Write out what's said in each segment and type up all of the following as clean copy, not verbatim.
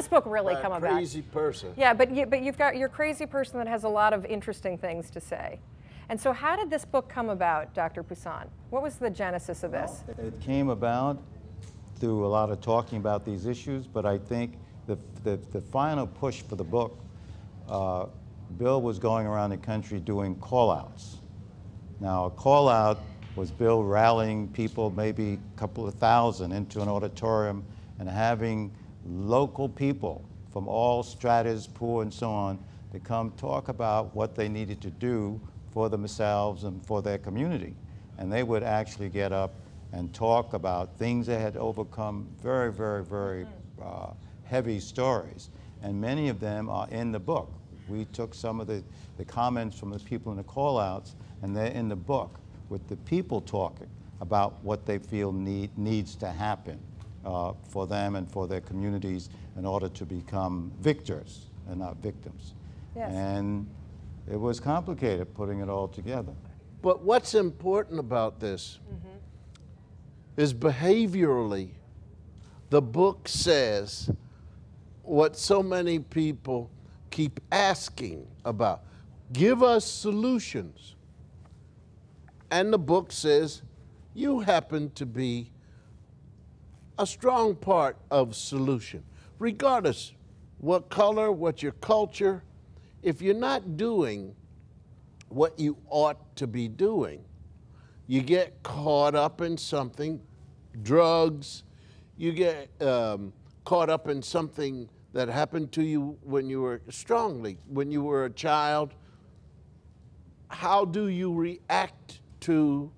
this book really come about? Crazy person. Yeah, but you've got your crazy person that has a lot of interesting things to say. And so how did this book come about, Dr. Poussaint? What was the genesis of this? Well, it came about through a lot of talking about these issues, but I think the final push for the book, Bill was going around the country doing call-outs. Now, a call-out was Bill rallying people, maybe a couple of thousand, into an auditorium and having local people from all stratas, poor and so on, to come talk about what they needed to do for themselves and for their community. And they would actually get up and talk about things they had overcome, very, very, very heavy stories. And many of them are in the book. We took some of the comments from the people in the call-outs, and they're in the book with the people talking about what they feel needs to happen for them and for their communities in order to become victors and not victims. Yes. And it was complicated putting it all together. But what's important about this is behaviorally, the book says what so many people keep asking about. Give us solutions. And the book says you happen to be a strong part of solution. Regardless what color, what your culture, if you're not doing what you ought to be doing, you get caught up in something, drugs, you get caught up in something that happened to you when you were when you were a child. How do you react to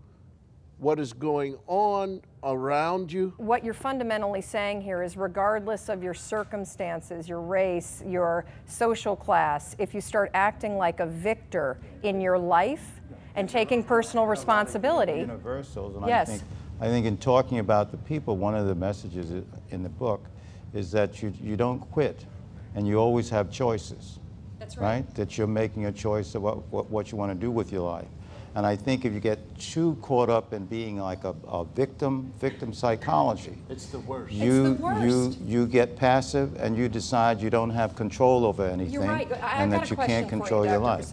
what is going on around you? What you're fundamentally saying here is regardless of your circumstances, your race, your social class, if you start acting like a victor in your life and taking personal responsibility. Universals, and yes. I think in talking about the people, one of the messages in the book is that you don't quit and you always have choices. That's right. That you're making a choice of what you want to do with your life. And I think if you get too caught up in being like a victim psychology, it's the worst. You get passive and you decide you don't have control over anything, You're right. and that you can't control your life.